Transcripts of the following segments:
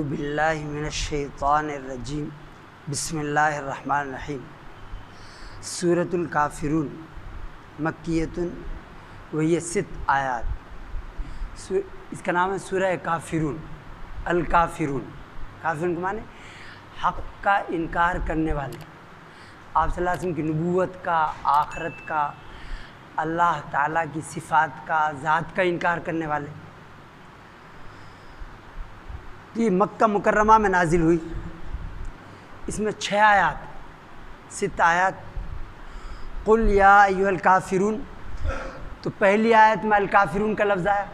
अऊज़ु बिल्लाहि मिनश्शैतानिर्रजीम बिस्मिल्लाहिर्रहमानिर्रहीम। सूरतुल काफ़िरून मक्कियतुन वहिय सित्त आयात। इसका नाम है सूरह काफ़िरून। अल काफ़िरून, काफ़िरून के माने हक़ का इनकार करने वाले, आप सल्लल्लाहु अलैहि वसल्लम की नबूवत का, आखिरत का, अल्लाह ताला की सिफ़ात का, ज़ात का इनकार करने वाले। तो ये मक्का मुकर्रमा में नाजिल हुई। इसमें 6 आयात, 6 आयात। कुल या अय्युहल काफ़िरून, तो पहली आयत में अल काफ़िरून का लफ्ज़ आया,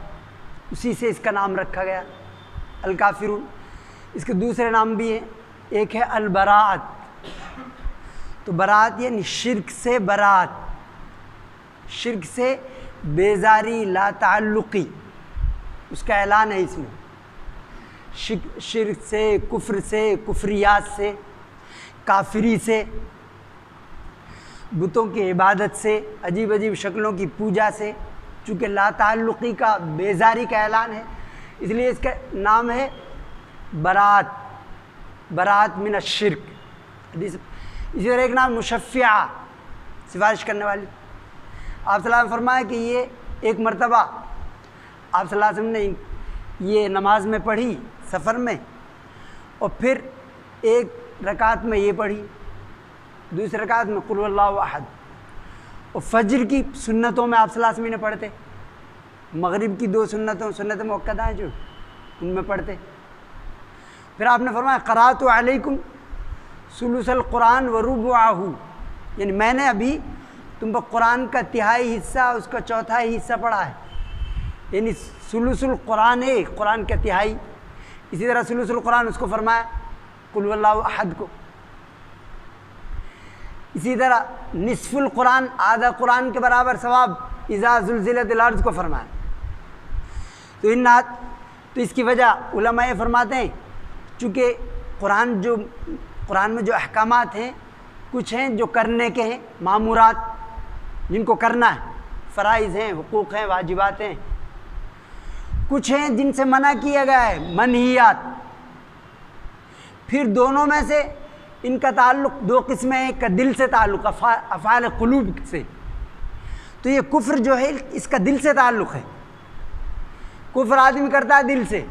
उसी से इसका नाम रखा गया अल काफ़िरून। इसके दूसरे नाम भी हैं, एक है अल बराअत। तो बराअत यानी शिर्क से बराअत, शिर्क से बेजारी, ला ताल्लुक़ी, उसका ऐलान है इसमें। शिर्क से, कुफ्र से, कुफ्रियात से, काफिरी से, बुतों की इबादत से, अजीब अजीब शक्लों की पूजा से। चूँकि ला ताल्लुक़ी का, बेजारी का ऐलान है, इसलिए इसका नाम है बरात, बरात मिन अश्शिर्क। इसी तरह एक नाम मुशफ़्फ़िआ, सिफारिश करने वाली। आप सल्लल्लाहु अलैहि वसल्लम फरमाया कि ये एक मरतबा आप सल्लल्लाहु अलैहि वसल्लम ने ये नमाज में पढ़ी सफ़र में, और फिर एक रकात में ये पढ़ी, दूसरी रकात में कुल हुवल्लाहु अहद। और फज्र की सुन्नतों में आप सल्लल्लाहु अलैहि वसल्लम ने पढ़ते, मगरिब की 2 सुन्नतों, सुन्नत मुअक्कदा हैं जो, उनमें पढ़ते। फिर आपने फरमाया क़राअतु अलैकुम सुलुसल कुरान व रुबुअहू, यानी मैंने अभी तुम पर कुरान का तिहाई हिस्सा, उसका चौथाई हिस्सा पढ़ा है, यानी सुलुसुल कुरान है कुरान का तिहाई। इसी तरह सुलुसुल कुरान उसको फरमाया कुल हुवल्लाहु अहद को। इसी तरह निस्फुल कुरान, आधा कुरान के बराबर सवाब इज़ा ज़ुलज़िलतिल अर्ज़ को फरमाया। तो इन नात, तो इसकी वजह उलमा ये फरमाते हैं, चूँकि कुरान में जो अहकामात हैं, कुछ हैं जो करने के हैं, मामूरात जिनको करना है, फ़राइज़ हैं, हुकूक़ हैं, वाजिबात हैं। कुछ हैं जिनसे मना किया गया है, मनहियात। फिर दोनों में से इनका ताल्लुक़ 2 किस्में हैं। एक का दिल से ताल्लुक़, अफ़ाल क़ुलूब से। तो ये कुफ्र जो है इसका दिल से ताल्लुक़ है, कुफ्र आदमी करता है दिल से।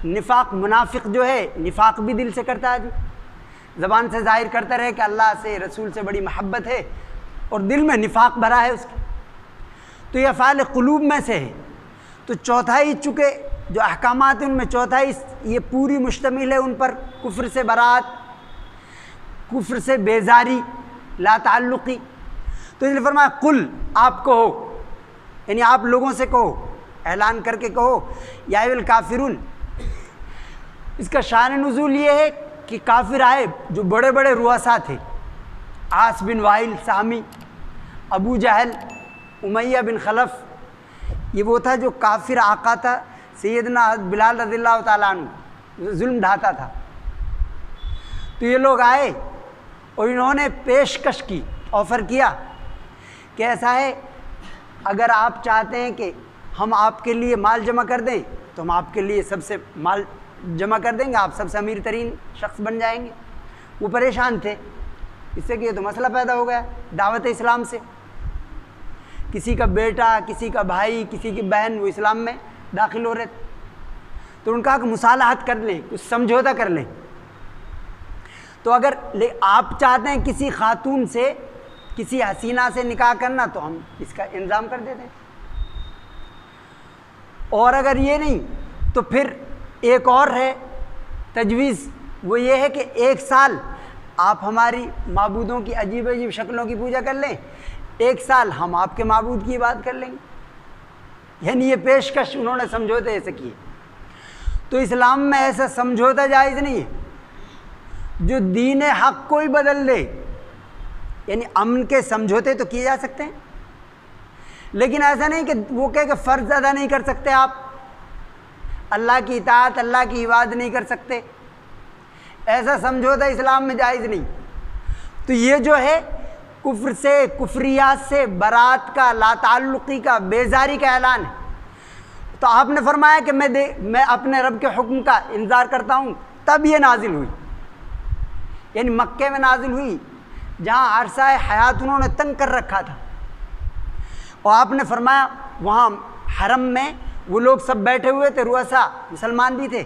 निफाक, मुनाफिक जो है निफाक भी दिल से करता है, ज़बान से ज़ाहिर करता रहे कि अल्लाह से, रसूल से बड़ी मोहब्बत है, और दिल में निफाक भरा है उसके। तो ये अफ़ाल क़ुलूब में से है। तो चौथाई, चूँकि जो अहकामात हैं उनमें चौथाई ये पूरी मुश्तमिल है उन पर, कुफ्र से बरात, कुफ्र से बेजारी, ला ताल्लुक़ी। तो इसलिए फरमाया कुल, आप कहो, यानी आप लोगों से कहो, ऐलान करके कहो, या अय्युहल काफ़िरून। इसका शान नुज़ूल ये है कि काफिर आए जो बड़े बड़े रुआसा थे, आस बिन वाइल सामी, अबू जहल, उमैया बिन खलफ, ये वो था जो काफिर आका था, सैयदना बिलाल रज़ियल्लाहु ताला अन्हु, जुल्म ढाता था। तो ये लोग आए और इन्होंने पेशकश की, ऑफ़र किया कि ऐसा है, अगर आप चाहते हैं कि हम आपके लिए माल जमा कर दें तो हम आपके लिए सबसे माल जमा कर देंगे, आप सबसे अमीर तरीन शख्स बन जाएंगे। वो परेशान थे इससे कि ये तो मसला पैदा हो गया दावत इस्लाम से, किसी का बेटा, किसी का भाई, किसी की बहन वो इस्लाम में दाखिल हो रहे थे। तो उनका कि मुसालहत कर लें, कुछ समझौता कर लें। तो अगर आप चाहते हैं किसी खातून से, किसी हसीना से निकाह करना, तो हम इसका इंतज़ाम कर देते हैं। और अगर ये नहीं तो फिर एक और है तजवीज़, वो ये है कि 1 साल आप हमारी माबूदों की अजीब अजीब शक्लों की पूजा कर लें, 1 साल हम आपके माबूद की इबादत कर लेंगे। यानी ये पेशकश उन्होंने समझौते ऐसे किए। तो इस्लाम में ऐसा समझौता जायज़ नहीं है जो दीन हक़ को ही बदल दे। यानी अमन के समझौते तो किए जा सकते हैं, लेकिन ऐसा नहीं कि वो कहे कि फ़र्ज़ अदा नहीं कर सकते आप, अल्लाह की इताअत, अल्लाह की इबादत नहीं कर सकते, ऐसा समझौता इस्लाम में जायज़ नहीं। तो ये जो है कुफ्र से, कुफ्रियात से बरात का, ला ताल्लुक़ी का, बेजारी का ऐलान है। तो आपने फरमाया कि मैं अपने रब के हुक्म का इंतज़ार करता हूँ, तब ये नाजिल हुई। यानी मक्के में नाजिल हुई जहाँ अरसा हयात उन्होंने तंग कर रखा था। और आपने फरमाया वहाँ हरम में वो लोग सब बैठे हुए थे, रुअसा मुसलमान भी थे,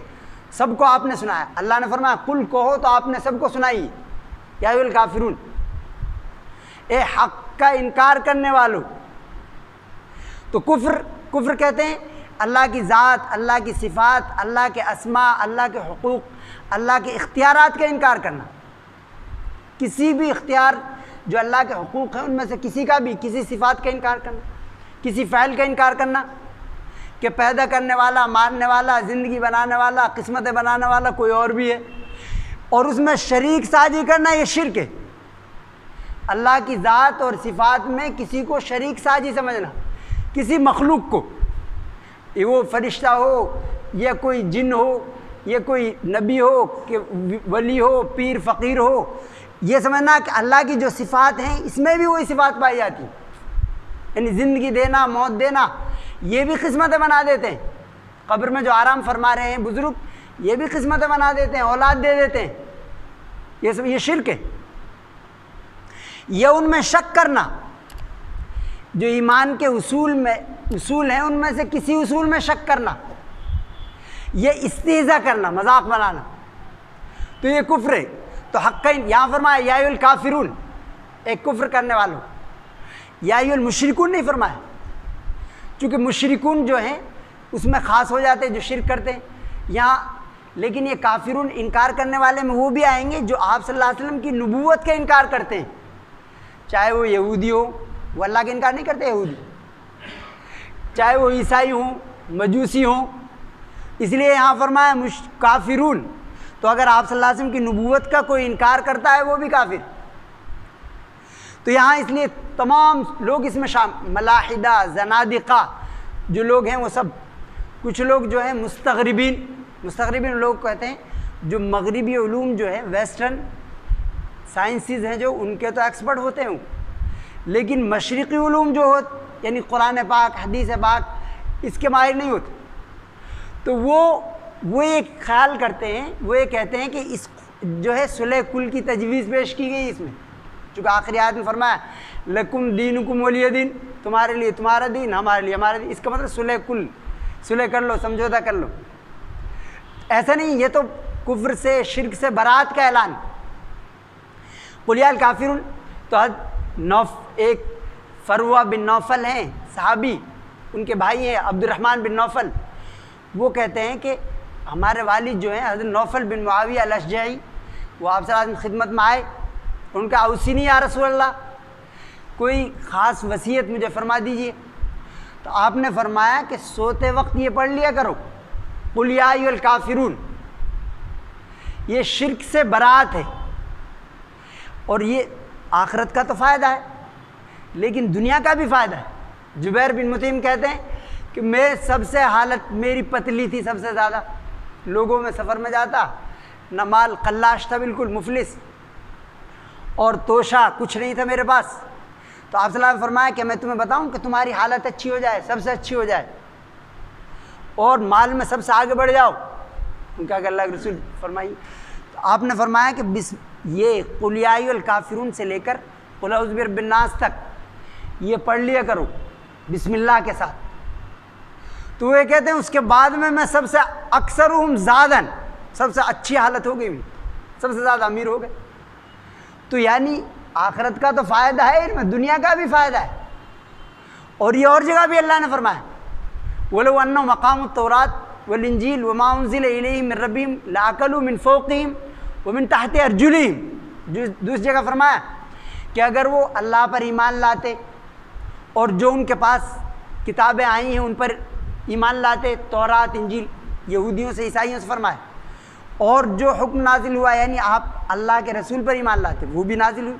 सबको आपने सुनाया। अल्लाह ने फरमाया कुल कहो, तो आपने सबको सुनाई, या अय्युहल काफिरून, ए हक़ का इनकार करने वालों। तो कुफ्र कहते हैं अल्लाह की ज़ात, अल्लाह की सिफ़ात, अल्लाह के अस्मा, अल्लाह के हुकूक, अल्लाह के इख्तियारात का इनकार करना। किसी भी इख्तियार जो अल्लाह के हुकूक हैं उनमें से किसी का भी, किसी सिफ़ात का इनकार करना, किसी फ़ैल का इनकार करना कि पैदा करने वाला, मारने वाला, ज़िंदगी बनाने वाला, किस्मतें बनाने वाला कोई और भी है, और उसमें शरीक साजी करना, ये शिर्क है। अल्लाह की ज़ात और सिफ़ात में किसी को शरीक साजी समझना, किसी मखलूक को, ये वो फरिश्ता हो या कोई जिन हो या कोई नबी हो कि वली हो, पीर फ़कीर हो, ये समझना कि अल्लाह की जो सिफ़ात हैं इसमें भी वही सिफ़ात पाई जाती। यानी ज़िंदगी देना, मौत देना, ये भी किस्मतें बना देते हैं। कब्र में जो आराम फरमा रहे हैं बुज़ुर्ग, ये भी किस्मतें बना देते हैं, औलाद दे देते हैं। ये सब ये शिर्क है। यह उनमें शक करना, जो ईमान के उसूल हैं उनमें से किसी उसूल में शक करना, ये इस्तेज़ा करना, मजाक बनाना, तो ये कुफ्र है। तो हक़ यहाँ फरमाया या अय्युहल काफिरून, एक कुफ्र करने वालों, या अय्युहल मुशरिकून नहीं फरमाया, चूँकि मुशरिकून जो हैं उसमें ख़ास हो जाते हैं जो शिर्क करते हैं यहाँ। लेकिन ये काफिरून इनकार करने वाले में वो भी आएंगे जो आप सल्लल्लाहु अलैहि वसल्लम की नबूवत का इनकार करते हैं, चाहे वो यहूदी हो, वो अल्लाह का इनकार नहीं करते यहूदी, चाहे वो ईसाई हों, मजूसी हों। इसलिए यहाँ फरमाया काफिरून, तो अगर आप सल्लल्लाहु अलैहि वसल्लम की नबूवत का कोई इनकार करता है वो भी काफिर। तो यहाँ इसलिए तमाम लोग इसमें मलाहिदा, जनादिका जो लोग हैं वो सब, कुछ लोग जो हैं मुस्तगरिबीन लोग कहते हैं जो मगरिबी उलूम जो है, वेस्टर्न साइंसेस हैं जो, उनके तो एक्सपर्ट होते हैं, लेकिन मशरिकी उलूम जो हो, यानी कुरान पाक, हदीस पाक, इसके माहिर नहीं होते। तो वो ये ख्याल करते हैं, वो ये कहते हैं कि इस जो है सुलह कुल की तजवीज़ पेश की गई इसमें, चूँकि आखिरी आयत में फरमाया लकुम दीनुकुम वलिय दीन, तुम्हारे लिए तुम्हारा दीन, हमारे लिए हमारा दीन। इसका मतलब सुलह कुल, सुलह कर लो, समझौता कर लो। ऐसा नहीं, ये तो कुफ्र से, शिर्क से बरात का ऐलान। कुल या अल काफिरून, तो एक फरवा बिन नौफल हैं सहाबी, उनके भाई हैं अब्दुर्रहमान बिन नौफल, वो कहते हैं कि हमारे वालिद जो हैं हज़रत नौफल बिन मुआविया अल-अशजई, वो आप सल्लल्लाहु अलैहि वसल्लम खिदमत में आए, उनका औसीनी या रसूल अल्लाह, कोई ख़ास वसीयत मुझे फरमा दीजिए। तो आपने फरमाया कि सोते वक्त ये पढ़ लिया करो, कुल या अय्युहल काफिरून। ये शिर्क से बरात है, और ये आखिरत का तो फ़ायदा है, लेकिन दुनिया का भी फ़ायदा है। जुबैर बिन मुतीम कहते हैं कि मैं सबसे हालत मेरी पतली थी, सबसे ज़्यादा लोगों में सफ़र में जाता, न माल, कल्लाश था, बिल्कुल मुफलिस, और तोशा कुछ नहीं था मेरे पास। तो आप सल्लल्लाहु अलैहि वसल्लम ने फरमाया कि मैं तुम्हें बताऊं कि तुम्हारी हालत अच्छी हो जाए, सबसे अच्छी हो जाए, और माल में सबसे आगे बढ़ जाओ। उनका अल्लाह के रसूल फरमाइए। तो आपने फरमाया कि ये कुल या अय्युहल काफिरून से लेकर कुल औज़ु बिरब्बिन नास तक ये पढ़ लिया करो बिस्मिल्लाह के साथ। तो वे कहते हैं उसके बाद में मैं सबसे अक्सरुहुम ज़ादन, सबसे अच्छी हालत हो गई, सबसे ज़्यादा अमीर हो गए। तो यानी आखिरत का तो फ़ायदा है इनमें, दुनिया का भी फ़ायदा है। और ये और जगह भी अल्लाह ने फरमाया वलो अन्नहुम अक़ामुत तौरात वल इंजील वमा उन्ज़िला इलैहिम मिन रब्बिहिम लअकलू मिन फ़ौक़िहिम व मिन तहति अर्जुलिहिम। दूसरी जगह फरमाया कि अगर वो अल्लाह पर ईमान लाते और जो उनके पास किताबें आई हैं उन पर ईमान लाते, तौरात, इंजील, यहूदियों से, ईसाइयों से फरमाए, और जो हुक्म नाजिल हुआ यानी आप अल्लाह के रसूल पर ईमान लाते, वो भी नाजिल हुई,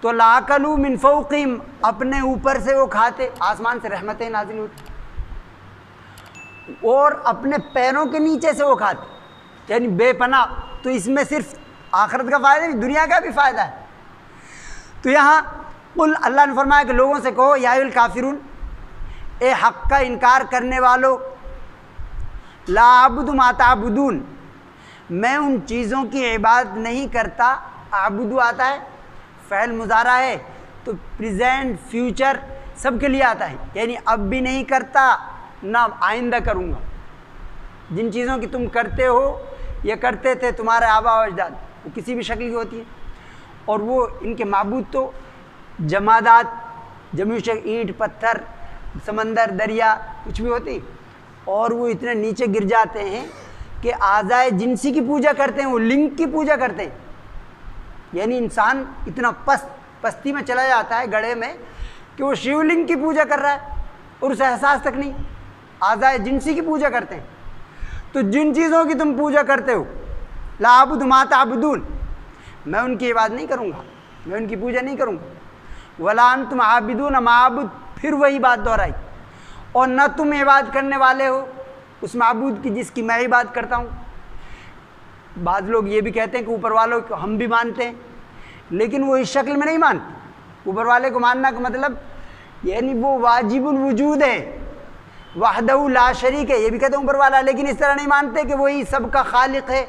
तो लाकलू मिन फ़ौक़िहिम, अपने ऊपर से वो खाते, आसमान से रहमतें नाजिल होती, और अपने पैरों के नीचे से वो खाते, यानी बेपनाह। तो इसमें सिर्फ आखिरत का फ़ायदा नहीं, दुनिया का भी फ़ायदा है। तो यहाँ कुल, अल्लाह ने फरमाया कि लोगों से कहो या अय्युहल काफिरून, ए हक़ का इनकार करने वालों, ला आबुदु मा ताबुदून, मैं उन चीज़ों की इबादत नहीं करता। आबुदु आता है, फ़ैल मुज़ारा है, तो प्रेजेंट फ्यूचर सब के लिए आता है, यानी अब भी नहीं करता ना आइंदा करूँगा। जिन चीज़ों की तुम करते हो या करते थे तुम्हारे आबा व अजदाद, वो किसी भी शक्ल की होती है, और वो इनके माबूद तो जमादात, जमीश, ईंट, पत्थर, समंदर, दरिया, कुछ भी होती, और वो इतने नीचे गिर जाते हैं कि आज़ाए जिनसी की पूजा करते हैं, वो लिंग की पूजा करते हैं। यानी इंसान इतना पस्ती में चला जाता है गड्ढे में कि वो शिवलिंग की पूजा कर रहा है और उसे एहसास तक नहीं। आज़ाए जिनसी की पूजा करते हैं। तो जिन चीज़ों की तुम पूजा करते हो, ला आबुदु मा ताबुदून, मैं उनकी इबादत नहीं करूँगा, मैं उनकी पूजा नहीं करूँगा। वला अंतुम आबिदून मा आबुद, फिर वही बात दोहराई, और न तुम इबादत करने वाले हो उस माबूद की जिसकी मैं इबादत करता हूँ। बाद लोग ये भी कहते हैं कि ऊपर वालों को हम भी मानते हैं, लेकिन वो इस शक्ल में नहीं मानते। ऊपर वाले को मानना का मतलब यानी वो वाजिबुल वजूद है, वहदहु ला शरीक है, ये भी कहते हैं ऊपर वाला, लेकिन इस तरह नहीं मानते कि वही सबका खालिक है,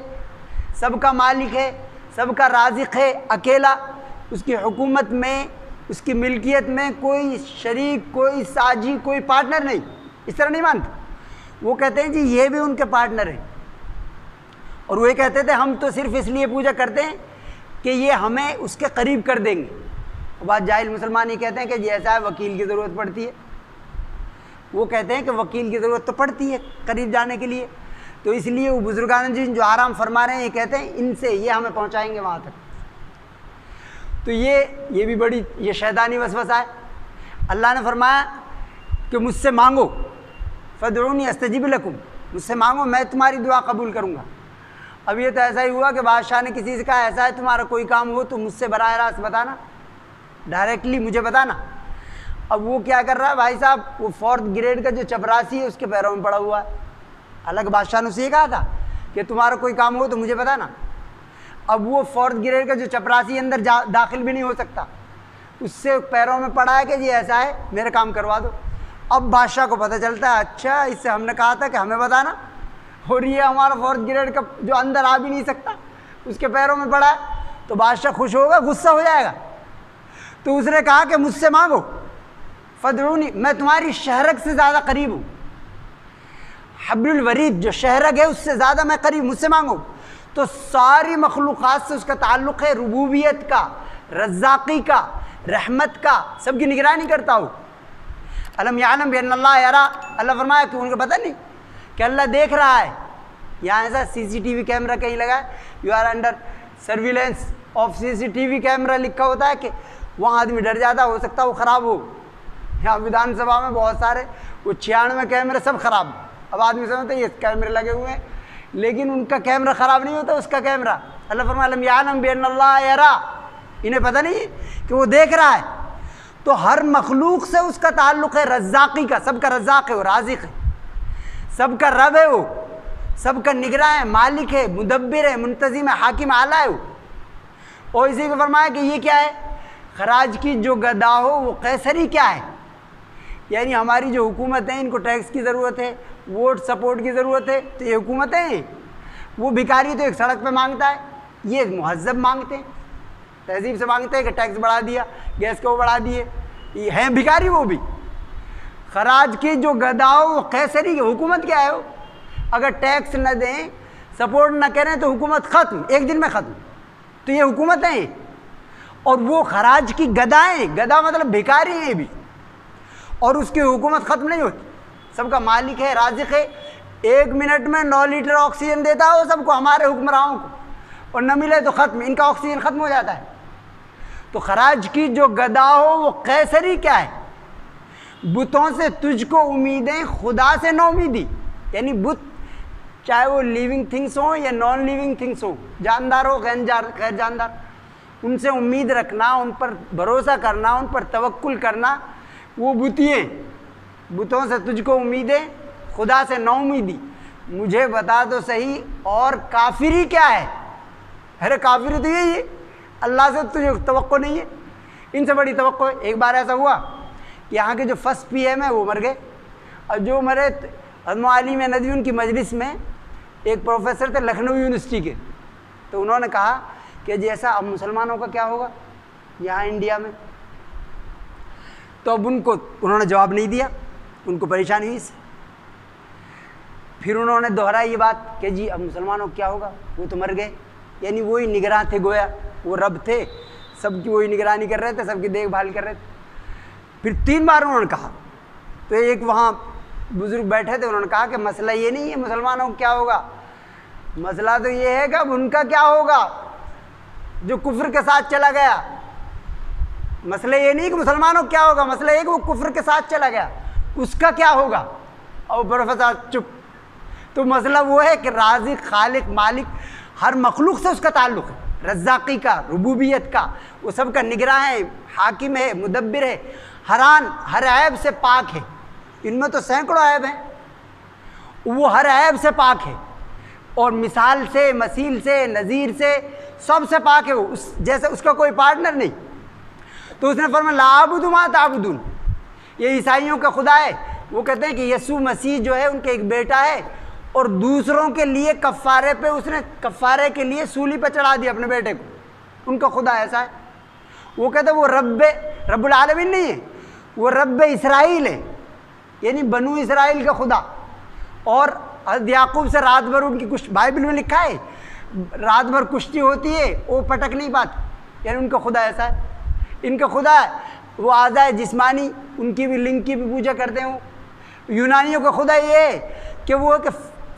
सबका मालिक है, सबका राज़िक है, अकेला। उसकी हुकूमत में, उसकी मिल्कियत में कोई शरीक, कोई साझी, कोई पार्टनर नहीं, इस तरह नहीं मानते। वो कहते हैं जी ये भी उनके पार्टनर हैं, और वो ये कहते थे हम तो सिर्फ इसलिए पूजा करते हैं कि ये हमें उसके करीब कर देंगे। बाद जाहिल मुसलमान ये कहते हैं कि जैसा है वकील की ज़रूरत पड़ती है, वो कहते हैं कि वकील की ज़रूरत तो पड़ती है करीब जाने के लिए, तो इसलिए वो बुजुर्गान जी जो आराम फरमा रहे हैं ये कहते हैं इनसे ये हमें पहुँचाएंगे वहाँ तक। तो ये भी बड़ी ये शैतानी वसवसा है। अल्लाह ने फरमाया कि मुझसे मांगो, फदऊनी अस्तजिब लकुम, मुझसे मांगो मैं तुम्हारी दुआ कबूल करूँगा। अब ये तो ऐसा ही हुआ कि बादशाह ने किसी से कहा ऐसा है तुम्हारा कोई काम हो तो मुझसे बराह रास्त बताना, डायरेक्टली मुझे बताना। अब वो क्या कर रहा है भाई साहब, वो 4th ग्रेड का जो चपरासी है उसके पैरों में पड़ा हुआ है। अलग बादशाह ने उसे ये कहा था कि तुम्हारा कोई काम हो तो मुझे बताना। अब वो 4th ग्रेड का जो चपरासी अंदर दाखिल भी नहीं हो सकता, उससे पैरों में पड़ा है कि जी ऐसा है मेरे काम करवा दो। अब बादशाह को पता चलता है अच्छा इससे हमने कहा था कि हमें बताना, और ये हमारा 4th ग्रेड का जो अंदर आ भी नहीं सकता उसके पैरों में पड़ा है। तो बादशाह खुश होगा, गुस्सा हो जाएगा। तो उसने कहा कि मुझसे मांगो, फदऊनी, मैं तुम्हारी शहरक से ज़्यादा करीब हूँ, हब्लुल वरीद जो शहरक है उससे ज़्यादा मैं करीब, मुझसे मांगो। तो सारी मखलूक़ात से उसका ताल्लुक़ है, रुबूबियत का, रज़्ज़ाक़ी का, रहमत का, सबकी निगरानी करता हूँ। अलम यालम बिअन्नल्लाह यरा, अल्लाह फरमाया कि उनको पता नहीं कि अल्लाह देख रहा है। यहाँ ऐसा CCTV कैमरा कहीं लगा है, you are under surveillance of CCTV camera लिखा होता है कि वहाँ आदमी डर जाता, हो सकता है वो ख़राब हो। यहाँ विधानसभा में बहुत सारे वो 96 कैमरे सब ख़राब। अब आदमी समझते हैं ये कैमरे लगे हुए हैं, लेकिन उनका कैमरा ख़राब नहीं होता, उसका कैमरा। अल्लाह फरमाया अलम यालम बिअन्नल्लाह यरा, इन्हें पता नहीं कि वो देख रहा है। तो हर मखलूक से उसका ताल्लुक़ है रज़्ज़ाक़ी का, सबका रज़्ज़ाक़ है, वो राज़िक़ है, सबका रब है, वो सबका निगरान है, मालिक है, मुदब्बिर है, मुंतज़िम है, हाकिम आला है वो। और इसी को फरमाया कि ये क्या है, खराज की जो गदा हो वो कैसरी क्या है, यानी हमारी जो हुकूमत है इनको टैक्स की ज़रूरत है, वोट सपोर्ट की ज़रूरत है। तो ये हुकूमतें हैं, वो भिखारी तो एक सड़क पे मांगता है, ये मुहज़्ज़ब मांगते हैं, तहजीब से मांगते हैं कि टैक्स बढ़ा दिया, गैस को बढ़ा दिए, ये हैं भिखारी वो भी। खराज की जो गदा हो वो कैसरी की, हुकूमत क्या है वो, अगर टैक्स न दें, सपोर्ट न करें तो हुकूमत ख़त्म, एक दिन में ख़त्म। तो ये हुकूमतें हैं, और वो खराज की गदाएँ, गदा मतलब भिखारी हैं भी, और उसकी हुकूमत ख़त्म नहीं होती। सबका मालिक है, राज़िक़ है, 1 मिनट में 9 लीटर ऑक्सीजन देता है वो सबको, हमारे हुक्मरानों को, और न मिले तो ख़त्म, इनका ऑक्सीजन ख़त्म हो जाता है। तो खराज की जो गदा हो वो कैसरी क्या है, बुतों से तुझको उम्मीदें, खुदा से न उम्मीदी, यानी बुत चाहे वो लिविंग थिंग्स हो या नॉन लिविंग थिंग्स हो, जानदार हो गैर जानदार, उनसे उम्मीद रखना, उन पर भरोसा करना, उन पर तवक्कुल करना, वो बुतिए। बुतों से तुझको उम्मीदें, खुदा से न उम्मीदी, मुझे बता तो सही और काफिरी क्या है। अरे काफिरी तो यही है, अल्लाह से तुझे तवक्को नहीं है, इनसे बड़ी तवक्को है। एक बार ऐसा हुआ कि यहाँ के जो फर्स्ट PM है वो मर गए, और जो मरे अली में नदी उनकी मजलिस में एक प्रोफेसर थे लखनऊ यूनिवर्सिटी के, तो उन्होंने कहा कि जैसा अब मुसलमानों का क्या होगा यहाँ इंडिया में। तो अब उन्होंने जवाब नहीं दिया, उनको परेशानी हुई इससे। फिर उन्होंने दोहराई ये बात कि जी अब मुसलमानों को क्या होगा, वो तो मर गए। यानी वही निगरान थे, गोया वो रब थे, सबकी वही निगरानी कर रहे थे, सबकी देखभाल कर रहे थे। फिर 3 बार उन्होंने कहा। तो एक वहाँ बुजुर्ग बैठे थे, उन्होंने कहा कि मसला ये नहीं है मुसलमानों को क्या होगा, मसला तो ये है कि अब उनका क्या होगा जो कुफ्र के साथ चला गया। मसला ये नहीं कि मुसलमानों को क्या होगा, मसला ये कि वो कुफ्र के साथ चला गया, उसका क्या होगा। और प्रोफेसर चुप। तो मसला वो है कि राज़िक, खालिक, मालिक, हर मखलूक से उसका ताल्लुक़ है, रज़्ज़ाक़ी का, रुबूबियत का, वो सब का निगरान है, हाकिम है, मुदब्बिर है, हर ऐब से पाक है। इनमें तो सैकड़ों ऐब हैं, वो हर ऐब से पाक है और मिसाल से, मसील से, नज़ीर से, सबसे पाक है वो, जैसे उसका कोई पार्टनर नहीं। तो उसने फरमाया ला अअबुदु मा ताबुदून, ये ईसाइयों का खुदा है। वो कहते हैं कि यीशु मसीह जो है उनके एक बेटा है और दूसरों के लिए कफ़ारे पे उसने कफ़ारे के लिए सूली पे चढ़ा दिया अपने बेटे को, उनका खुदा ऐसा है। वो कहते हैं वो रब्बुल आलमीन नहीं है, वो रब्बे इसराइल है, यानी बनु इसराइल का खुदा। और हज़रत याकूब से रात भर उनकी कुश्ती, बाइबल में लिखा है रात भर कुश्ती होती है, वो पटक नहीं पाते, यानी उनका खुदा ऐसा है। इनका खुदा है वो आज़ा है जिस्मानी, उनकी भी लिंग की भी पूजा करते हो। यूनानियों का खुदा ये है कि वो कि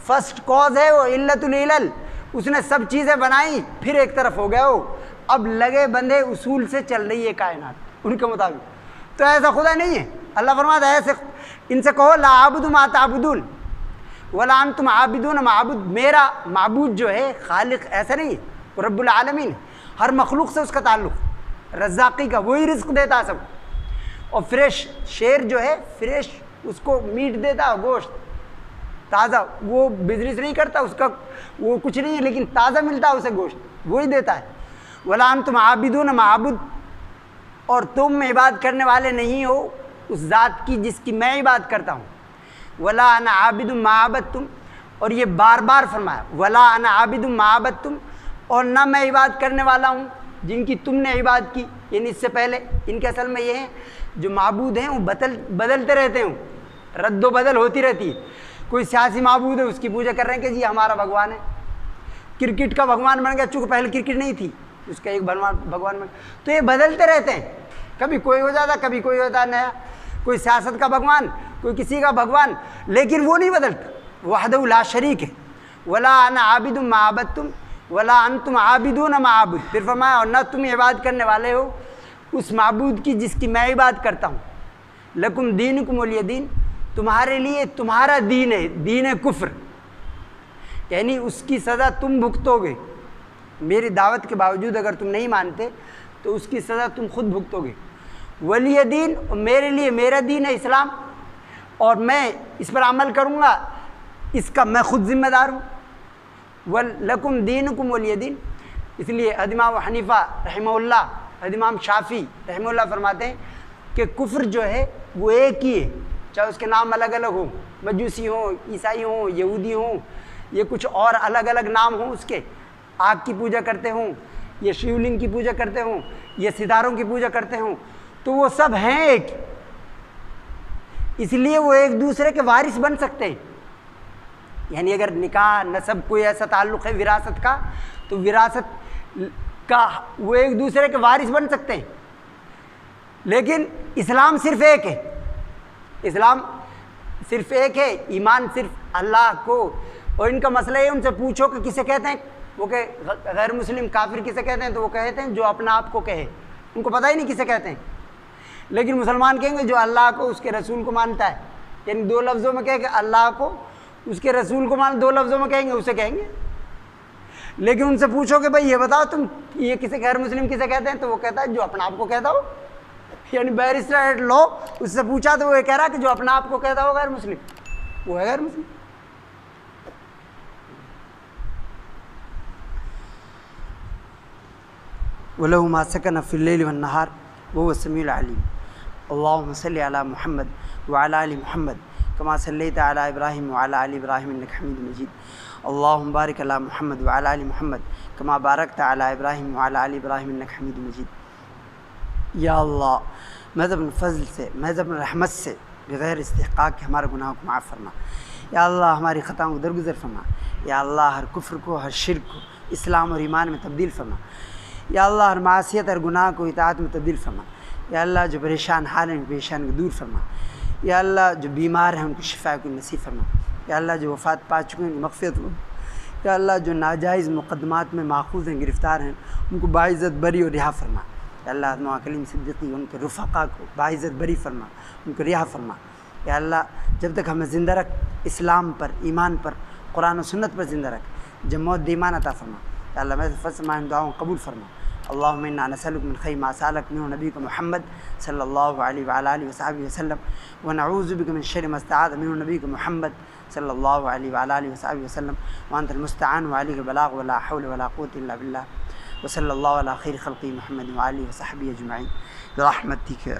फर्स्ट कॉज है, वो इल्लतुल इलल, उसने सब चीज़ें बनाई फिर एक तरफ हो गया वो, अब लगे बंधे उसूल से चल रही है कायनात उनके मुताबिक। तो ऐसा खुदा नहीं है। अल्लाह फरमाता है ऐसे इनसे कहो ला अअबुदु मा ताबुदून वला अंतुम आबिदून मा अअबुद, मेरा माबूद जो है खालिक ऐसा नहीं है, वो रब्बुल आलमीन, हर मखलूक से उसका ताल्लुक़, रज़्ज़ाक़ी का, वही रिज़्क़ देता है सब। और फ्रेश शेर जो है फ्रेश उसको मीट देता है, गोश्त ताज़ा, वो बिजनेस नहीं करता, उसका वो कुछ नहीं है लेकिन ताज़ा मिलता है उसे गोश्त, वही देता है। वला अंतुम आबिदून मा अअबुद, और तुम इबादत करने वाले नहीं हो उस ज़ात की जिसकी मैं इबादत करता हूँ। वला अना आबिदुम मा अबदतुम, और ये बार बार फरमाया वला अना आबिदुम मा अबदतुम, और ना मैं इबादत करने वाला हूँ जिनकी तुमने इबादत की, यानी इससे पहले। इनके असल में ये है जो माबूद हैं वो बदलते रहते हैं, रद्दो बदल होती रहती है। कोई सियासी माबूद है उसकी पूजा कर रहे हैं कि जी हमारा भगवान है, क्रिकेट का भगवान बन गया, चूँकि पहले क्रिकेट नहीं थी उसका एक भगवान बन, तो ये बदलते रहते हैं, कभी कोई हो जाता कभी कोई होता नया, कोई सियासत का भगवान कोई किसी का भगवान, लेकिन वो नहीं बदलता, वहदहु ला शरीक है। वला अना आबिदुम मा अबदतुम वला अंतुम आबिदून मा अअबुद, फिर फरमाया और न तुम इबादत करने वाले हो उस माबूद की जिसकी मैं इबादत करता हूँ। लकुम दीनुकुम वलिय दीन, तुम्हारे लिए तुम्हारा दीन है, दीन है कुफ्र, यानी उसकी सज़ा तुम भुगतोगे। मेरी दावत के बावजूद अगर तुम नहीं मानते तो उसकी सज़ा तुम खुद भुगतोगे। वलिय दीन, मेरे लिए मेरा दीन है इस्लाम, और मैं इस पर अमल करूँगा, इसका मैं खुद ज़िम्मेदार हूँ। वल लकुम दीनुकुम वलिय दीन। इसलिए इमाम हनीफ़ा रहमहुल्लाह, इमाम शाफ़ी रहमहुल्लाह फरमाते हैं कि कुफ्र जो है वो एक ही है, चाहे उसके नाम अलग अलग हो, मजूसी हो, ईसाई हो, यहूदी हो, ये कुछ और अलग अलग नाम हो उसके, आग की पूजा करते हों, ये शिवलिंग की पूजा करते हों, ये सितारों की पूजा करते हों, तो वो सब हैं एक, इसलिए वो एक दूसरे के वारिस बन सकते हैं। यानी अगर निकाह नसब कोई ऐसा ताल्लुक़ है विरासत का, तो विरासत का वो एक दूसरे के वारिस बन सकते हैं। लेकिन इस्लाम सिर्फ़ एक है, इस्लाम सिर्फ़ एक है, ईमान सिर्फ अल्लाह को। और इनका मसला है, उनसे पूछो कि किसे कहते हैं, वो कहे गैर मुस्लिम काफिर किसे कहते हैं, तो वो कहते हैं जो अपना आप को कहे, उनको पता ही नहीं किसे कहते हैं। लेकिन मुसलमान कहेंगे जो अल्लाह को उसके रसूल को मानता है, यानी 2 लफ्ज़ों में कहेंगे अल्लाह को उसके रसूल को मान, 2 लफ्ज़ों में कहेंगे उसे कहेंगे। लेकिन उनसे पूछो कि भाई ये बताओ तुम ये किसे गैर मुस्लिम किसे कहते हैं, तो वो कहता है जो अपना आप को कहता हो, यानी बैरिस्टर एट लॉ, उससे पूछा तो वो ये कह रहा है कि जो अपना आप को कहता हो गैर मुस्लिम, वो है गैर मुस्लिम। वलहु मा सकन फिल लैल वन नहार वहुव समीउल अलीम। अल्लाहुम्मा सल्लि अला मुहम्मद व अला आलि मुहम्मद कमा सल्लैता अला इब्राहिम व अला आलि इब्राहिम इन्नका हमीदुम मजीद। अल्लाहुम्मा बारिक अला मुहम्मद व अला आलि मुहम्मद कमा बारकता अला इब्राहिम व अला आलि इब्राहिम इन्नका हमीदुम मजीद। या अल्लाह, महज अपने फजल से, महज अपने रहमत से, बग़ैर इस्तिहक़ाक़ के हमारे गुनाहों को माफ़ फरमा। या अल्लाह, हमारी ख़ताओं को दरगुज़र फरमा। या अल्लाह, हर कुफ्र को, हर शिर्क को इस्लाम और ईमान में तब्दील फरमा। या अल्लाह, हर मासियत और गुनाह को इताअत में तब्दील फरमा। या अल्लाह, जो परेशान हाल हैं परेशान को दूर फरमा। या अल्लाह, जो बीमार हैं उनको शिफा को नसीब फरमा। या अल्लाह, जो वफ़ात पा चुके हैं उनकी मग़फ़िरत फरमा। या अल्लाह, जो नाजायज़ मुक़द्दमात में माख़ूज़ हैं, गिरफ़्तार हैं, उनको बाइज़्ज़त बरी और रिहा फरमा। या अल्लाह, नबी करीम सिद्दीक़ी उनके रुफ़क़ा को बाइज़्ज़त बरी फरमा, उनको रिहा फरमा। या अल्लाह, जब तक हमें ज़िंदा रख इस्लाम पर, ईमान पर, कुरान और सुन्नत पर ज़िंदा रख, जब मौत दीमान अता फरमा। या अल्लाह, मैं फ़रमान दुआओं कबूल फरमा। अल्लाहुम्मा इन्ना नसअलुका मिन खैरि मा सअलक मिन्हु नबियुका मुहम्मद सल्लल्लाहु अलैहि व आलिहि व सहबिहि वसल्लम व नऊज़ु बिका मिन शर्रि मा इस्तआज़ मिन्हु नबियुका मुहम्मद सल्लल्लाहु अलैहि व आलिहि व सहबिहि वसल्लम व अंतल मुस्तआन व अलैका बलाग व ला हौला व ला कुव्वता इल्ला बिल्लाह व सल्लल्लाहु अला खैरि खल्क़ि मुहम्मद व आलिहि व सहबिहि अजमईन बिरहमतिका।